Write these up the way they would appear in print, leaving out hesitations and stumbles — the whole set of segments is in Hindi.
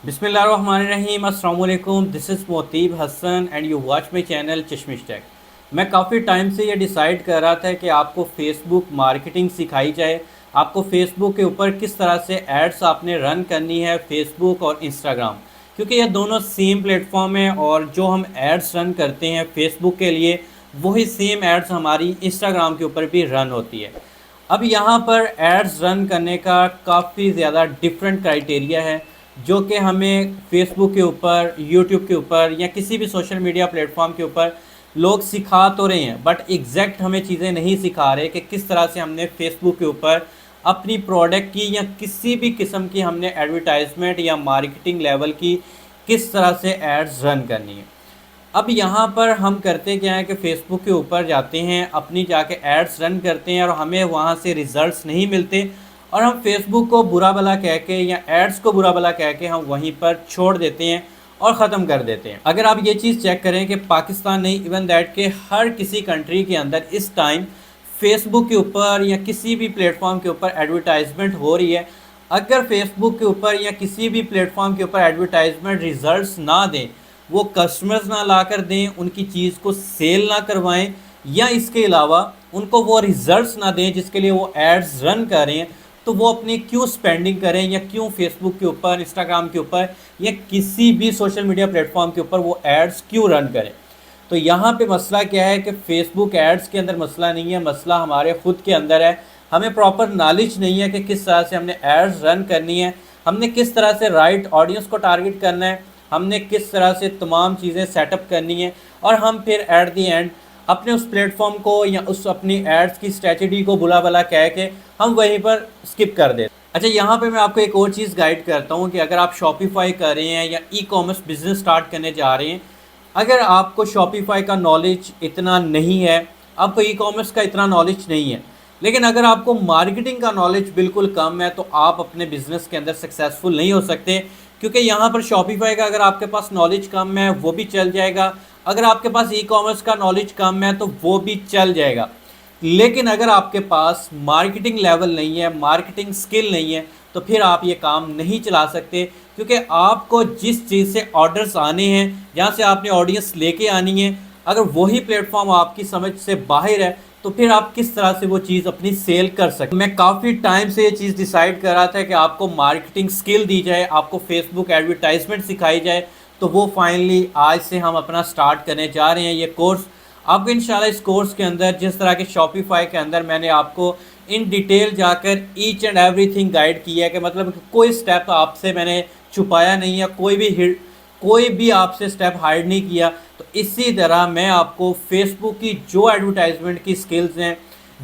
बिस्मिल्लाहिर्रहमानिर्रहीम अस्सलाम वालेकुम। This is Motib Hasan and you watch my channel Chashmish tech. मैं काफ़ी टाइम से ये डिसाइड कर रहा था कि आपको फ़ेसबुक मार्केटिंग सिखाई जाए। आपको फ़ेसबुक के ऊपर किस तरह से एड्स आपने रन करनी है, फ़ेसबुक और इंस्टाग्राम, क्योंकि ये दोनों सेम प्लेटफॉर्म हैं और जो हम एड्स रन करते हैं फ़ेसबुक के लिए वही सेम एड्स हमारी इंस्टाग्राम के ऊपर भी रन होती है। अब यहाँ पर एड्स रन करने का काफ़ी ज़्यादा डिफरेंट क्राइटेरिया है जो कि हमें फेसबुक के ऊपर, यूट्यूब के ऊपर या किसी भी सोशल मीडिया प्लेटफॉर्म के ऊपर लोग सिखा तो रहे हैं, बट एग्जैक्ट हमें चीज़ें नहीं सिखा रहे कि किस तरह से हमने फेसबुक के ऊपर अपनी प्रोडक्ट की या किसी भी किस्म की हमने एडवर्टाइजमेंट या मार्केटिंग लेवल की किस तरह से एड्स रन करनी है। अब यहाँ पर हम करते क्या है कि फ़ेसबुक के ऊपर जाते हैं, अपनी जाके एड्स रन करते हैं और हमें वहाँ से रिज़ल्ट्स नहीं मिलते और हम फेसबुक को बुरा भला कह के या एड्स को बुरा भला कह के हम वहीं पर छोड़ देते हैं और ख़त्म कर देते हैं। अगर आप ये चीज़ चेक करें कि पाकिस्तान नहीं, इवन दैट के हर किसी कंट्री के अंदर इस टाइम फेसबुक के ऊपर या किसी भी प्लेटफॉर्म के ऊपर एडवर्टाइजमेंट हो रही है। अगर फेसबुक के ऊपर या किसी भी प्लेटफॉर्म के ऊपर एडवर्टाइजमेंट रिजल्ट्स ना दें, वो कस्टमर्स ना ला कर दें, उनकी चीज़ को सेल ना करवाएं या इसके अलावा उनको वो रिजल्ट्स ना दें जिसके लिए वो एड्स रन कर रहे हैं, तो वो अपनी क्यों स्पेंडिंग करें या क्यों फेसबुक के ऊपर, इंस्टाग्राम के ऊपर या किसी भी सोशल मीडिया प्लेटफॉर्म के ऊपर वो एड्स क्यों रन करें। तो यहाँ पे मसला क्या है कि फेसबुक एड्स के अंदर मसला नहीं है, मसला हमारे खुद के अंदर है। हमें प्रॉपर नॉलेज नहीं है कि किस तरह से हमने एड्स रन करनी है, हमने किस तरह से राइट ऑडियंस को टारगेट करना है, हमने किस तरह से तमाम चीज़ें सेटअप करनी है और हम फिर एट दी एंड अपने उस प्लेटफॉर्म को या उस अपनी एड्स की स्ट्रेटजी को बुला भला कह के हम वहीं पर स्किप कर दें। अच्छा, यहाँ पे मैं आपको एक और चीज़ गाइड करता हूँ कि अगर आप शॉपिफाई कर रहे हैं या ई कॉमर्स बिजनेस स्टार्ट करने जा रहे हैं, अगर आपको शॉपिफाई का नॉलेज इतना नहीं है, आपको ई कॉमर्स का इतना नॉलेज नहीं है, लेकिन अगर आपको मार्केटिंग का नॉलेज बिल्कुल कम है, तो आप अपने बिजनेस के अंदर सक्सेसफुल नहीं हो सकते। क्योंकि यहाँ पर शॉपिफाई का अगर आपके पास नॉलेज कम है वो भी चल जाएगा, अगर आपके पास ई कॉमर्स का नॉलेज कम है तो वो भी चल जाएगा, लेकिन अगर आपके पास मार्केटिंग लेवल नहीं है, मार्केटिंग स्किल नहीं है, तो फिर आप ये काम नहीं चला सकते। क्योंकि आपको जिस चीज़ से ऑर्डर्स आने हैं, जहाँ से आपने ऑडियंस लेके आनी है, अगर वही प्लेटफॉर्म आपकी समझ से बाहर है तो फिर आप किस तरह से वो चीज़ अपनी सेल कर सकते। मैं काफ़ी टाइम से ये चीज़ डिसाइड कर रहा था कि आपको मार्केटिंग स्किल दी जाए, आपको फेसबुक एडवर्टाइजमेंट सिखाई जाए, तो वो फाइनली आज से हम अपना स्टार्ट करने जा रहे हैं ये कोर्स। आपको इंशाल्लाह इस कोर्स के अंदर जिस तरह के शॉपिफाई के अंदर मैंने आपको इन डिटेल जाकर ईच एंड एवरीथिंग गाइड किया है कि मतलब कोई स्टेप आपसे मैंने छुपाया नहीं है, कोई भी आपसे स्टेप हाइड नहीं किया। तो इसी तरह मैं आपको फेसबुक की जो एडवर्टाइजमेंट की स्किल्स हैं,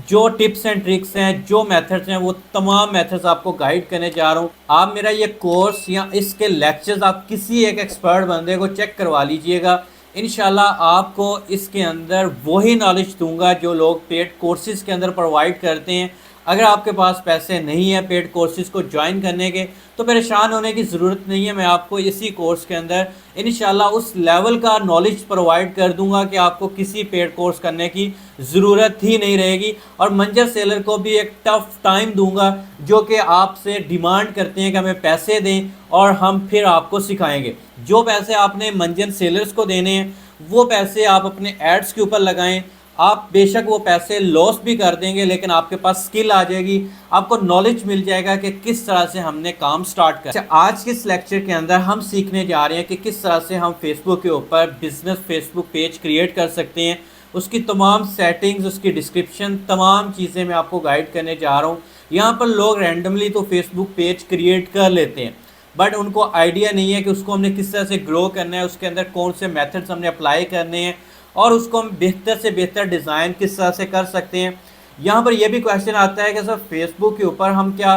जो टिप्स एंड ट्रिक्स हैं, जो मेथड्स हैं, वो तमाम मेथड्स आपको गाइड करने जा रहा हूँ। आप मेरा ये कोर्स या इसके लेक्चर्स आप किसी एक एक्सपर्ट बंदे को चेक करवा लीजिएगा। इंशाल्लाह आपको इसके अंदर वही नॉलेज दूंगा जो लोग पेड कोर्सेज़ के अंदर प्रोवाइड करते हैं। अगर आपके पास पैसे नहीं है पेड कोर्सेज़ को ज्वाइन करने के, तो परेशान होने की ज़रूरत नहीं है। मैं आपको इसी कोर्स के अंदर इंशाल्लाह उस लेवल का नॉलेज प्रोवाइड कर दूंगा कि आपको किसी पेड कोर्स करने की ज़रूरत ही नहीं रहेगी। और मंजर सेलर को भी एक टफ टाइम दूंगा जो कि आपसे डिमांड करते हैं कि हमें पैसे दें और हम फिर आपको सिखाएंगे। जो पैसे आपने मंजर सेलर्स को देने हैं वो पैसे आप अपने एड्स के ऊपर लगाएं। आप बेशक वो पैसे लॉस भी कर देंगे, लेकिन आपके पास स्किल आ जाएगी, आपको नॉलेज मिल जाएगा कि किस तरह से हमने काम स्टार्ट कर। अच्छा, आज के इस लेक्चर के अंदर हम सीखने जा रहे हैं कि किस तरह से हम फेसबुक के ऊपर बिजनेस फेसबुक पेज क्रिएट कर सकते हैं। उसकी तमाम सेटिंग्स, उसकी डिस्क्रिप्शन, तमाम चीज़ें मैं आपको गाइड करने जा रहा हूँ। यहाँ पर लोग रैंडमली तो फेसबुक पेज क्रिएट कर लेते हैं, बट उनको आइडिया नहीं है कि उसको हमने किस तरह से ग्रो करना है, उसके अंदर कौन से मेथड्स हमने अप्लाई करने हैं और उसको हम बेहतर से बेहतर डिज़ाइन किस तरह से कर सकते हैं। यहाँ पर यह भी क्वेश्चन आता है कि सर फेसबुक के ऊपर हम क्या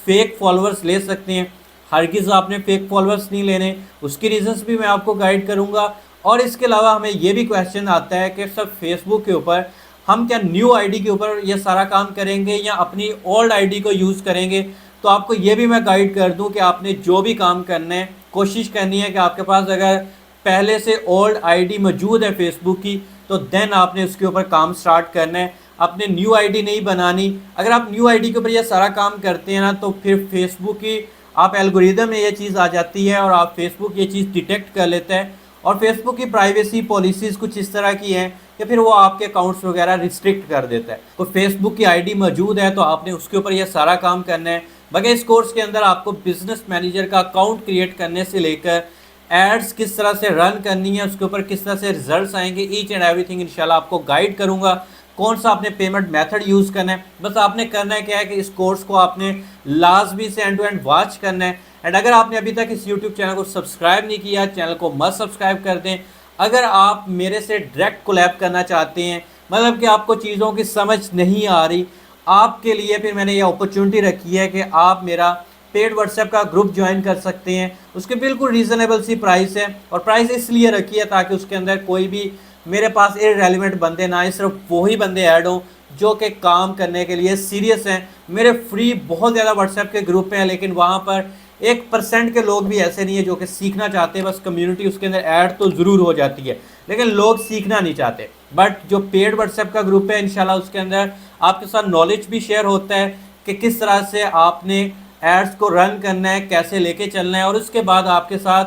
फेक फॉलोअर्स ले सकते हैं? हरगिज़ आपने फेक फॉलोअर्स नहीं लेने, उसकी रीजंस भी मैं आपको गाइड करूँगा। और इसके अलावा हमें यह भी क्वेश्चन आता है कि सर फेसबुक के ऊपर हम क्या न्यू आईडी के ऊपर ये सारा काम करेंगे या अपनी ओल्ड आईडी को यूज़ करेंगे? तो आपको ये भी मैं गाइड कर दूं कि आपने जो भी काम करना है कोशिश करनी है कि आपके पास अगर पहले से ओल्ड आईडी मौजूद है फेसबुक की, तो देन आपने उसके ऊपर काम स्टार्ट करना है, अपने न्यू आईडी नहीं बनानी। अगर आप न्यू आईडी के ऊपर ये सारा काम करते हैं ना, तो फिर फेसबुक की आप एल्गोरिदम में ये चीज़ आ जाती है और आप फेसबुक ये चीज़ डिटेक्ट कर लेता है और फेसबुक की प्राइवेसी पॉलिसीज़ कुछ इस तरह की हैं कि फिर वो आपके अकाउंट्स वगैरह रिस्ट्रिक्ट कर देता है। तो फेसबुक की आईडी मौजूद है तो आपने उसके ऊपर यह सारा काम करना है। बाकी इस कोर्स के अंदर आपको बिजनेस मैनेजर का अकाउंट क्रिएट करने से लेकर एड्स किस तरह से रन करनी है, उसके ऊपर किस तरह से रिजल्ट्स आएंगे, ईच एंड एवरीथिंग इंशाल्लाह आपको गाइड करूंगा। कौन सा आपने पेमेंट मेथड यूज़ करना है, बस आपने करना है क्या है कि इस कोर्स को आपने लाजमी से एंड टू एंड वॉच करना है। एंड अगर आपने अभी तक इस यूट्यूब चैनल को सब्सक्राइब नहीं किया, चैनल को मस्ट सब्सक्राइब कर दें। अगर आप मेरे से डायरेक्ट कोलैब करना चाहते हैं, मतलब कि आपको चीज़ों की समझ नहीं आ रही, आपके लिए फिर मैंने ये अपॉर्चुनिटी रखी है कि आप मेरा पेड व्हाट्सएप का ग्रुप ज्वाइन कर सकते हैं। उसके बिल्कुल रीज़नेबल सी प्राइस है और प्राइस इसलिए रखी है ताकि उसके अंदर कोई भी मेरे पास इररेलेवेंट बंदे ना आए, सिर्फ वही बंदे ऐड हों जो कि काम करने के लिए सीरियस हैं। मेरे फ्री बहुत ज़्यादा व्हाट्सएप के ग्रुप हैं लेकिन वहाँ पर 1% के लोग भी ऐसे नहीं है जो कि सीखना चाहते हैं। बस कम्युनिटी उसके अंदर ऐड तो ज़रूर हो जाती है लेकिन लोग सीखना नहीं चाहते। बट जो पेड व्हाट्सएप का ग्रुप है इंशाल्लाह उसके अंदर आपके साथ नॉलेज भी शेयर होता है कि किस तरह से आपने एड्स को रन करना है, कैसे लेके चलना है, और उसके बाद आपके साथ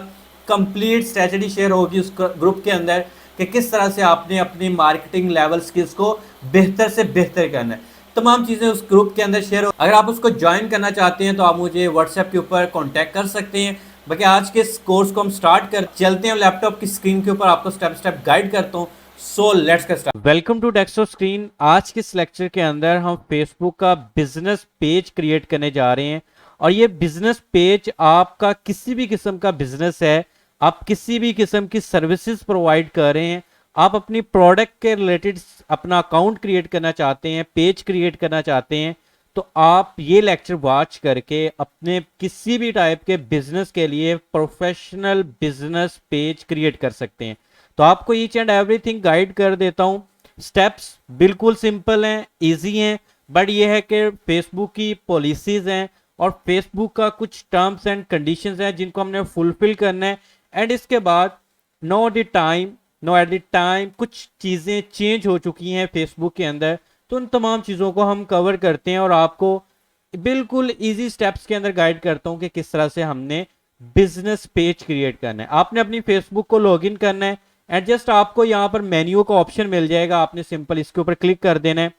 कंप्लीट स्ट्रेटजी शेयर होगी उस ग्रुप के अंदर कि किस तरह से आपने अपनी मार्केटिंग लेवल स्किल्स को बेहतर से बेहतर करना है। तमाम चीज़ें उस ग्रुप के अंदर शेयर हो। अगर आप उसको ज्वाइन करना चाहते हैं तो आप मुझे व्हाट्सएप के ऊपर कॉन्टैक्ट कर सकते हैं। बाकी आज के इस कोर्स को हम स्टार्ट कर चलते हैं। लैपटॉप की स्क्रीन के ऊपर आपको स्टेप स्टेप गाइड करता हूँ। So let's get start. Welcome to desktop screen. आज के इस लेक्चर के अंदर हम फेसबुक का बिजनेस पेज क्रिएट करने जा रहे हैं और ये बिजनेस पेज आपका किसी भी किस्म का बिजनेस है, आप किसी भी किस्म की सर्विसेज प्रोवाइड कर रहे हैं, आप अपनी प्रोडक्ट के रिलेटेड अपना अकाउंट क्रिएट करना चाहते हैं, पेज क्रिएट करना चाहते हैं, तो आप ये लेक्चर वॉच करके अपने किसी भी टाइप के बिजनेस के लिए प्रोफेशनल बिजनेस पेज क्रिएट कर सकते हैं। तो आपको ईच एंड एवरीथिंग गाइड कर देता हूं। स्टेप्स बिल्कुल सिंपल हैं, इजी हैं, बट ये है कि फेसबुक की पॉलिसीज हैं और फेसबुक का कुछ टर्म्स एंड कंडीशंस हैं जिनको हमने फुलफिल करना है। एंड इसके बाद नो एट द टाइम कुछ चीज़ें चेंज हो चुकी हैं फेसबुक के अंदर, तो उन तमाम चीज़ों को हम कवर करते हैं और आपको बिल्कुल इजी स्टेप्स के अंदर गाइड करता हूं कि किस तरह से हमने बिजनेस पेज क्रिएट करना है। आपने अपनी फेसबुक को लॉगिन करना है एंड जस्ट आपको यहाँ पर मेन्यू का ऑप्शन मिल जाएगा, आपने सिंपल इसके ऊपर क्लिक कर देना है।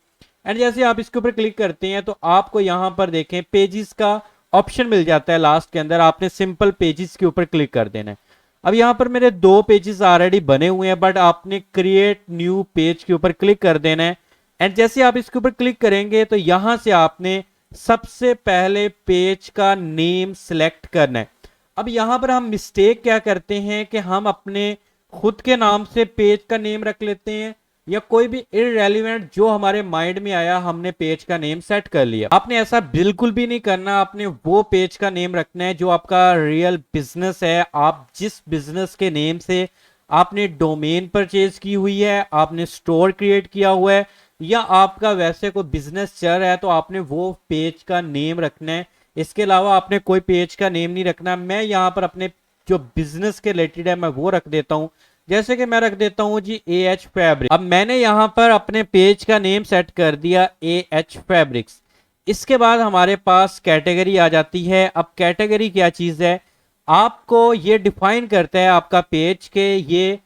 एंड जैसे आप इसके ऊपर क्लिक करते हैं तो आपको यहाँ पर देखें पेजेस का ऑप्शन मिल जाता है लास्ट के अंदर, आपने सिंपल पेजेस के ऊपर क्लिक कर देना है। अब यहाँ पर मेरे 2 पेजेस ऑलरेडी बने हुए हैं बट आपने क्रिएट न्यू पेज के ऊपर क्लिक कर देना है। एंड जैसे आप इसके ऊपर क्लिक करेंगे तो यहाँ से आपने सबसे पहले पेज का नेम सिलेक्ट करना है। अब यहाँ पर हम मिस्टेक क्या करते हैं कि हम अपने खुद के नाम से पेज का नेम रख लेते हैं या कोई भी इररेलेवेंट जो हमारे माइंड में आया हमने पेज का नेम सेट कर लिया। आपने ऐसा बिल्कुल भी नहीं करना, आपने वो पेज का नेम रखना है जो आपका रियल बिजनेस है। आप जिस बिजनेस के नेम से आपने डोमेन परचेज की हुई है, आपने स्टोर क्रिएट किया हुआ है या आपका वैसे कोई बिजनेस चल रहा है तो आपने वो पेज का नेम रखना है। इसके अलावा आपने कोई पेज का नेम नहीं रखना। मैं यहाँ पर अपने जो बिजनेस के रिलेटेड है मैं वो रख देता हूं, जैसे कि मैं रख देता हूं जी AH फैब्रिक। अब मैंने यहां पर अपने पेज का नेम सेट कर दिया AH फैब्रिक्स। इसके बाद हमारे पास कैटेगरी आ जाती है। अब कैटेगरी क्या चीज है, आपको ये डिफाइन करता है आपका पेज के ये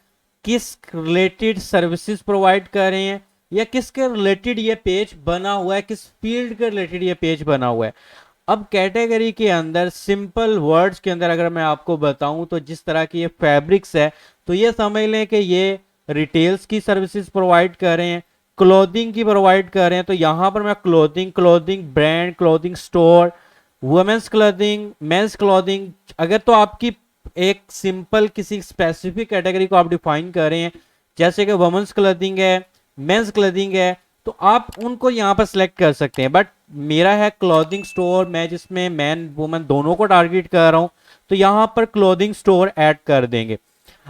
किस रिलेटेड सर्विसेज प्रोवाइड कर रहे हैं या किसके रिलेटेड ये पेज बना हुआ है, किस फील्ड के रिलेटेड ये पेज बना हुआ है। अब कैटेगरी के अंदर सिंपल वर्ड्स के अंदर अगर मैं आपको बताऊं तो जिस तरह की ये फैब्रिक्स है तो ये समझ लें कि ये रिटेल्स की सर्विसेज प्रोवाइड कर रहे हैं, क्लोथिंग की प्रोवाइड कर रहे हैं। तो यहाँ पर मैं clothing brand, clothing store, women's clothing, men's clothing, अगर तो आपकी एक सिंपल किसी स्पेसिफिक कैटेगरी को आप डिफाइन कर रहे हैं जैसे कि वुमेन्स क्लोथिंग है, मेंस क्लोथिंग है, तो आप उनको यहाँ पर सिलेक्ट कर सकते हैं। बट मेरा है क्लोथिंग स्टोर, मैं जिसमें मैन वुमेन दोनों को टारगेट कर रहा हूँ, तो यहाँ पर क्लोथिंग स्टोर ऐड कर देंगे।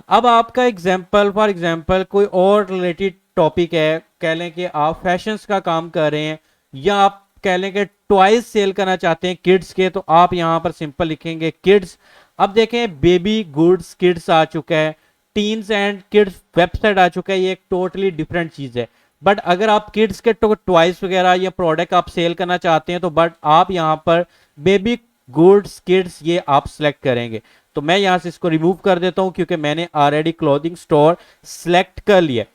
अब आपका एग्जाम्पल फॉर एग्जाम्पल कोई और रिलेटेड टॉपिक है, कह लें कि आप फैशंस का काम कर रहे हैं या आप कह लें कि टॉयज सेल करना चाहते हैं किड्स के, तो आप यहाँ पर सिंपल लिखेंगे किड्स। अब देखें बेबी गुड्स किड्स आ चुका है, टीन्स एंड किड्स वेबसाइट आ चुका है, ये एक टोटली डिफरेंट चीज है। बट अगर आप किड्स के टॉयज वगैरह या प्रोडक्ट आप सेल करना चाहते हैं तो बट आप यहाँ पर बेबी गुड्स, किड्स, ये आप सिलेक्ट करेंगे। तो मैं यहाँ से इसको रिमूव कर देता हूँ क्योंकि मैंने ऑलरेडी क्लोथिंग स्टोर सिलेक्ट कर लिया।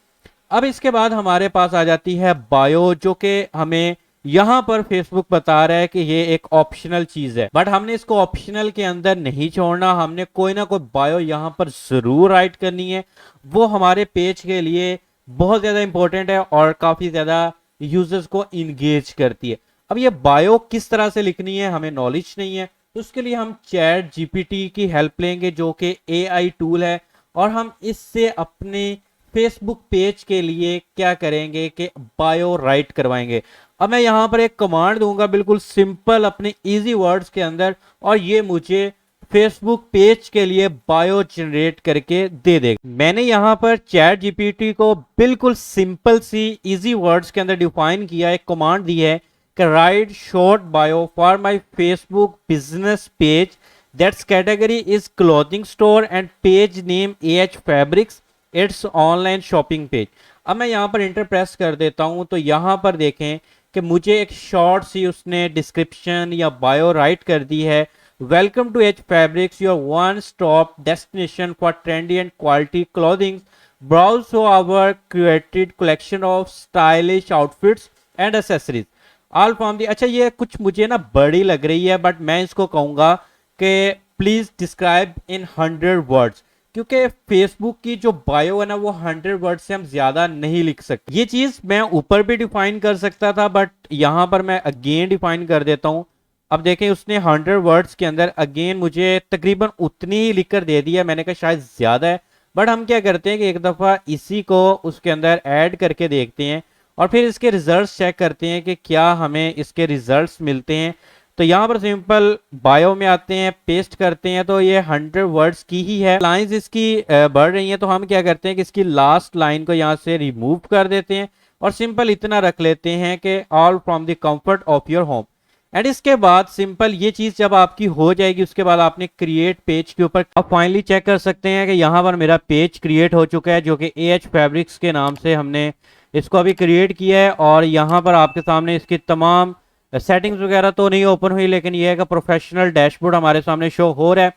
अब इसके बाद हमारे पास आ जाती है बायो, जो कि हमें यहां पर फेसबुक बता रहा है कि ये एक ऑप्शनल चीज है, बट हमने इसको ऑप्शनल के अंदर नहीं छोड़ना, हमने कोई ना कोई बायो यहां पर जरूर राइट करनी है। वो हमारे पेज के लिए बहुत ज्यादा इंपॉर्टेंट है और काफी ज्यादा यूजर्स को इंगेज करती है। अब ये बायो किस तरह से लिखनी है हमें नॉलेज नहीं है, तो उसके लिए हम चैट जीपीटी की हेल्प लेंगे, जो कि एआई टूल है, और हम इससे अपने फेसबुक पेज के लिए क्या करेंगे कि बायो राइट करवाएंगे। अब मैं यहां पर एक कमांड दूंगा बिल्कुल सिंपल अपने इजी वर्ड्स के अंदर, और ये मुझे फेसबुक पेज के लिए बायो जनरेट करके दे देगा। मैंने यहां पर चैट जीपीटी को बिल्कुल सिंपल सी इजी वर्ड्स के अंदर डिफाइन किया, एक कमांड दी है कि right short bio for my Facebook business page that's category is clothing store and page name AH fabrics, it's online shopping page. अब मैं यहाँ पर इंटर प्रेस कर देता हूँ, तो यहाँ पर देखें कि मुझे एक शॉर्ट सी उसने डिस्क्रिप्शन या बायो राइट कर दी है। Welcome to AH fabrics, your one stop destination for trendy and quality clothing, browse for our created collection of stylish outfits and accessories all from the. अच्छा, ये कुछ मुझे ना बड़ी लग रही है, बट मैं इसको कहूंगा कि प्लीज डिस्क्राइब इन 100 वर्ड्स, क्योंकि फेसबुक की जो बायो है ना वो 100 वर्ड से हम ज्यादा नहीं लिख सकते। ये चीज मैं ऊपर भी डिफाइन कर सकता था, बट यहां पर मैं अगेन डिफाइन कर देता हूं। अब देखें उसने 100 वर्ड्स के अंदर अगेन मुझे तकरीबन उतनी ही लिखकर दे दिया। मैंने कहा शायद ज्यादा है, बट हम क्या करते हैं कि एक दफा इसी को उसके अंदर ऐड करके देखते हैं और फिर इसके रिजल्ट्स चेक करते हैं कि क्या हमें इसके रिजल्ट्स मिलते हैं। तो यहाँ पर सिंपल बायो में आते हैं, पेस्ट करते हैं, तो ये 100 वर्ड्स की ही है। लाइंस इसकी बढ़ रही हैं, तो हम क्या करते हैं कि इसकी लास्ट लाइन को यहाँ से रिमूव कर देते हैं और सिंपल इतना रख लेते हैं कि all from the comfort of your home. And इसके बाद सिंपल ये चीज जब आपकी हो जाएगी, उसके बाद आपने क्रिएट पेज के ऊपर आप फाइनली चेक कर सकते हैं कि यहाँ पर मेरा पेज क्रिएट हो चुका है, जो कि AH फैब्रिक्स के नाम से हमने इसको अभी क्रिएट किया है। और यहाँ पर आपके सामने इसकी तमाम सेटिंग्स वगैरह तो नहीं ओपन हुई, लेकिन यह है कि प्रोफेशनल डैशबोर्ड हमारे सामने शो हो रहा है।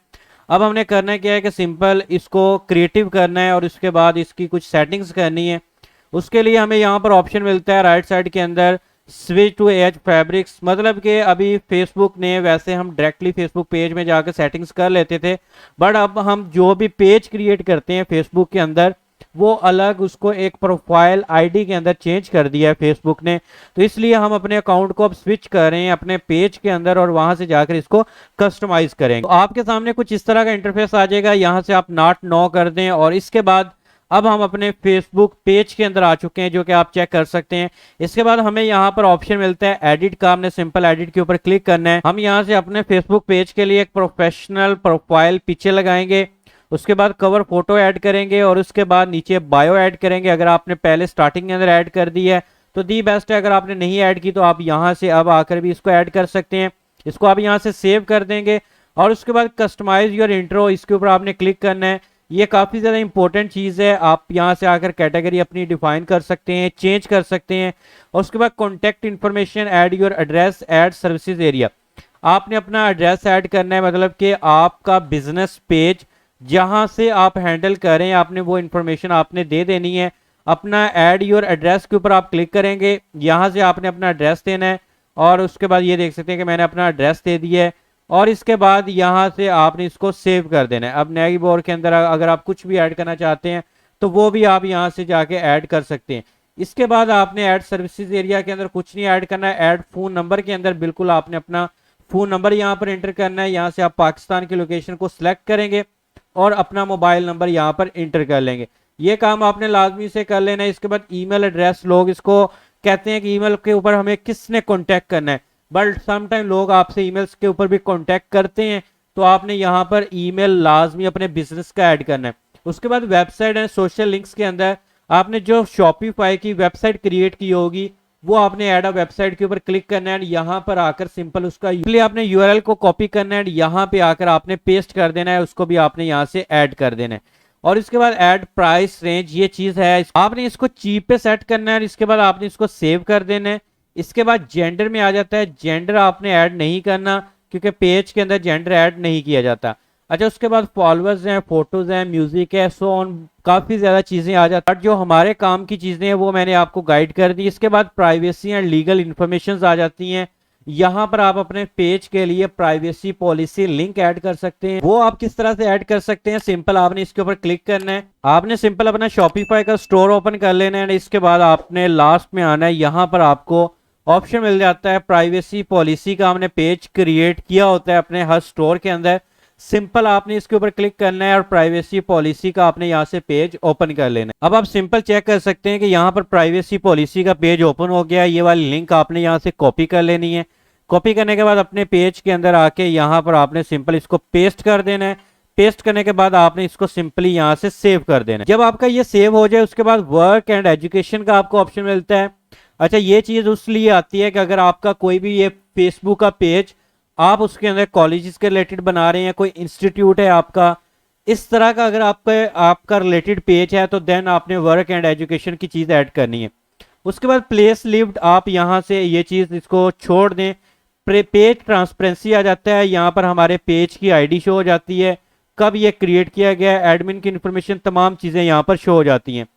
अब हमने करना क्या है कि सिंपल इसको क्रिएटिव करना है और उसके बाद इसकी कुछ सेटिंग्स करनी है। उसके लिए हमें यहाँ पर ऑप्शन मिलता है राइट साइड के अंदर स्विच टू AH फैब्रिक्स, मतलब कि अभी फेसबुक ने, वैसे हम डायरेक्टली फेसबुक पेज में जाकर सेटिंग्स कर लेते थे, बट अब हम जो भी पेज क्रिएट करते हैं फेसबुक के अंदर वो अलग उसको एक प्रोफाइल आईडी के अंदर चेंज कर दिया है फेसबुक ने। तो इसलिए हम अपने अकाउंट को अब स्विच कर रहे हैं अपने पेज के अंदर और वहां से जाकर इसको कस्टमाइज करेंगे। तो आपके सामने कुछ इस तरह का इंटरफेस आ जाएगा, यहां से आप नॉट नो कर दें और इसके बाद अब हम अपने फेसबुक पेज के अंदर आ चुके हैं, जो कि आप चेक कर सकते हैं। इसके बाद हमें यहाँ पर ऑप्शन मिलता है एडिट का, हमने सिंपल एडिट के ऊपर क्लिक करना है। हम यहाँ से अपने फेसबुक पेज के लिए एक प्रोफेशनल प्रोफाइल पिक्चर लगाएंगे, उसके बाद कवर फोटो ऐड करेंगे और उसके बाद नीचे बायो ऐड करेंगे। अगर आपने पहले स्टार्टिंग के अंदर ऐड कर दी है तो दी बेस्ट है, अगर आपने नहीं ऐड की तो आप यहाँ से अब आकर भी इसको ऐड कर सकते हैं। इसको आप यहाँ से सेव कर देंगे और उसके बाद कस्टमाइज योर इंट्रो, इसके ऊपर आपने क्लिक करना है। ये काफ़ी ज़्यादा इंपॉर्टेंट चीज़ है, आप यहाँ से आकर कैटेगरी अपनी डिफाइन कर सकते हैं, चेंज कर सकते हैं। और उसके बाद contact information, add your address, add services area, आपने अपना एड्रेस ऐड करना है, मतलब कि आपका बिजनेस पेज जहां से आप हैंडल करें आपने वो इन्फॉर्मेशन आपने दे देनी है। अपना ऐड योर एड्रेस के ऊपर आप क्लिक करेंगे, यहां से आपने अपना एड्रेस देना है और उसके बाद ये देख सकते हैं कि मैंने अपना एड्रेस दे दिया है और इसके बाद यहाँ से आपने इसको सेव कर देना है। अब नई बोर के अंदर अगर आप कुछ भी ऐड करना चाहते हैं तो वो भी आप यहाँ से जाके ऐड कर सकते हैं। इसके बाद आपने ऐड सर्विसेज एरिया के अंदर कुछ नहीं ऐड करना है। ऐड फोन नंबर के अंदर बिल्कुल आपने अपना फोन नंबर यहाँ पर एंटर करना है। यहाँ से आप पाकिस्तान की लोकेशन को सिलेक्ट करेंगे और अपना मोबाइल नंबर यहाँ पर इंटर कर लेंगे। ये काम आपने लाजमी से कर लेना है। इसके बाद ईमेल एड्रेस, लोग इसको कहते हैं कि ईमेल के ऊपर हमें किसने कांटेक्ट करना है, बट समटाइम लोग आपसे ईमेल्स के ऊपर भी कांटेक्ट करते हैं, तो आपने यहाँ पर ईमेल लाजमी अपने बिजनेस का ऐड करना है। उसके बाद वेबसाइट एंड सोशल लिंक्स के अंदर आपने जो शॉपिफाई की वेबसाइट क्रिएट की होगी वो आपने ऐड अ वेबसाइट के ऊपर क्लिक करना है। यहाँ पर आकर सिंपल उसका इसलिए आपने यूआरएल को कॉपी करना है, यहाँ पे आकर आपने पेस्ट कर देना है, उसको भी आपने यहाँ से ऐड कर देना है। और इसके बाद ऐड प्राइस रेंज, ये चीज है, आपने इसको चीप पे सेट करना है। इसके बाद आपने इसको सेव कर देना है। इसके बाद जेंडर में आ जाता है, जेंडर आपने ऐड नहीं करना क्योंकि पेज के अंदर जेंडर ऐड नहीं किया जाता। अच्छा, उसके बाद फॉलोअर्स हैं, फोटोज हैं, म्यूजिक है, सो ऑन, काफी ज्यादा चीजें आ जाती हैं। बट जो हमारे काम की चीजें हैं वो मैंने आपको गाइड कर दी। इसके बाद प्राइवेसी एंड लीगल इंफॉर्मेशन आ जाती हैं। यहाँ पर आप अपने पेज के लिए प्राइवेसी पॉलिसी लिंक ऐड कर सकते हैं। वो आप किस तरह से ऐड कर सकते हैं, सिंपल आपने इसके ऊपर क्लिक करना है। आपने सिंपल अपना शॉपिफाई का स्टोर ओपन कर लेना है। इसके बाद आपने लास्ट में आना है, यहाँ पर आपको ऑप्शन मिल जाता है प्राइवेसी पॉलिसी का। हमने पेज क्रिएट किया होता है अपने हर स्टोर के अंदर। सिंपल आपने इसके ऊपर क्लिक करना है और प्राइवेसी पॉलिसी का आपने यहाँ से पेज ओपन कर लेना है। अब आप सिंपल चेक कर सकते हैं कि यहाँ पर प्राइवेसी पॉलिसी का पेज ओपन हो गया। ये वाली लिंक आपने यहाँ से कॉपी कर लेनी है। कॉपी करने के बाद अपने पेज के अंदर आके यहाँ पर आपने सिंपल इसको पेस्ट कर देना है। पेस्ट करने के बाद आपने इसको सिंपली यहाँ से सेव कर देना है। जब आपका ये सेव हो जाए उसके बाद वर्क एंड एजुकेशन का आपको ऑप्शन मिलता है। अच्छा, ये चीज उस लिए आती है कि अगर आपका कोई भी ये फेसबुक का पेज आप उसके अंदर कॉलेजेस के रिलेटेड बना रहे हैं, कोई इंस्टीट्यूट है आपका, इस तरह का अगर आपका रिलेटेड पेज है तो देन आपने वर्क एंड एजुकेशन की चीज ऐड करनी है। उसके बाद प्लेस लिव्ड, आप यहाँ से ये चीज इसको छोड़ दें। पेज ट्रांसपेरेंसी आ जाता है। यहाँ पर हमारे पेज की आईडी शो हो जाती है, कब ये क्रिएट किया गया, एडमिन की इंफॉर्मेशन, तमाम चीजें यहाँ पर शो हो जाती हैं।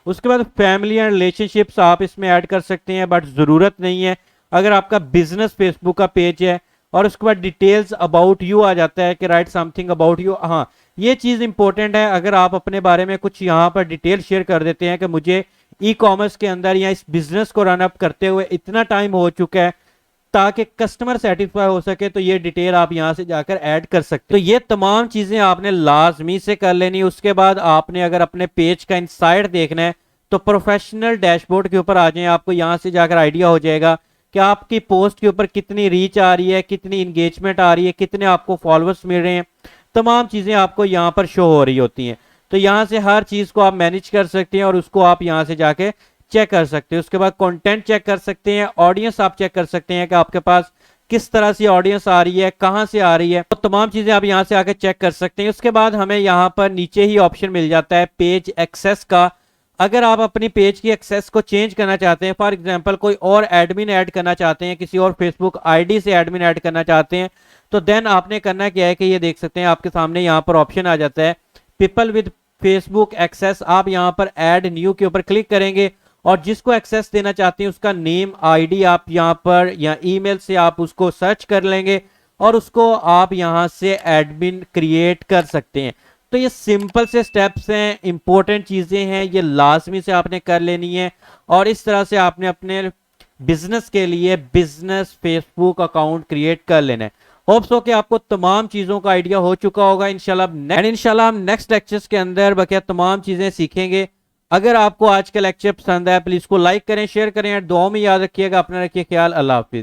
उसके बाद फैमिली एंड रिलेशनशिप्स आप इसमें ऐड कर सकते हैं, बट जरूरत नहीं है अगर आपका बिजनेस फेसबुक का पेज है। और उसके बाद डिटेल्स अबाउट यू आ जाता है कि राइट समथिंग अबाउट यू। हाँ, ये चीज इंपॉर्टेंट है। अगर आप अपने बारे में कुछ यहाँ पर डिटेल शेयर कर देते हैं कि मुझे ई कॉमर्स के अंदर या इस बिजनेस को रन अप करते हुए इतना टाइम हो चुका है, ताकि कस्टमर सेटिस्फाई हो सके, तो ये डिटेल आप यहां से जाकर ऐड कर सकते हो। तो ये तमाम चीजें आपने लाजमी से कर लेनी। उसके बाद आपने अगर अपने पेज का इनसाइड देखना है तो प्रोफेशनल डैशबोर्ड के ऊपर आ जाएं। आपको यहां से जाकर आइडिया हो जाएगा कि आपकी पोस्ट के ऊपर कितनी रीच आ रही है, कितनी इंगेजमेंट आ रही है, कितने आपको फॉलोअर्स मिल रहे हैं। तमाम चीजें आपको यहाँ पर शो हो रही होती हैं। तो यहाँ से हर चीज को आप मैनेज कर सकते हैं और उसको आप यहाँ से जाके चेक कर सकते हैं। उसके बाद कंटेंट चेक कर सकते हैं, ऑडियंस आप चेक कर सकते हैं कि आपके पास किस तरह से ऑडियंस आ रही है, कहां से आ रही है, तो तमाम चीजें आप यहां से आके चेक कर सकते हैं। उसके बाद हमें यहां पर नीचे ही ऑप्शन मिल जाता है पेज एक्सेस का। अगर आप अपनी पेज की एक्सेस को चेंज करना चाहते हैं, फॉर एग्जांपल कोई और एडमिन ऐड करना चाहते हैं, किसी और फेसबुक आईडी से एडमिन ऐड करना चाहते हैं, तो देन आपने करना क्या है कि ये देख सकते हैं आपके सामने यहाँ पर ऑप्शन आ जाता है पीपल विद फेसबुक एक्सेस। आप यहाँ पर ऐड न्यू के ऊपर क्लिक करेंगे और जिसको एक्सेस देना चाहते हैं उसका नेम, आईडी आप यहाँ पर या ईमेल से आप उसको सर्च कर लेंगे और उसको आप यहाँ से एडमिन क्रिएट कर सकते हैं। तो ये सिंपल से स्टेप्स हैं, इंपॉर्टेंट चीजें हैं, ये लाजमी से आपने कर लेनी है। और इस तरह से आपने अपने बिजनेस के लिए बिजनेस फेसबुक अकाउंट क्रिएट कर लेना है। होप्स हो कि आपको तमाम चीजों का आइडिया हो चुका होगा। इंशाल्लाह हम नेक्स्ट लेक्चर्स के अंदर बकिया तमाम चीजें सीखेंगे। अगर आपको आज का लेक्चर पसंद आया प्लीज को लाइक करें, शेयर करें और दुआओं में याद रखिएगा। अपना रखिए ख्याल। अल्लाह हाफिज।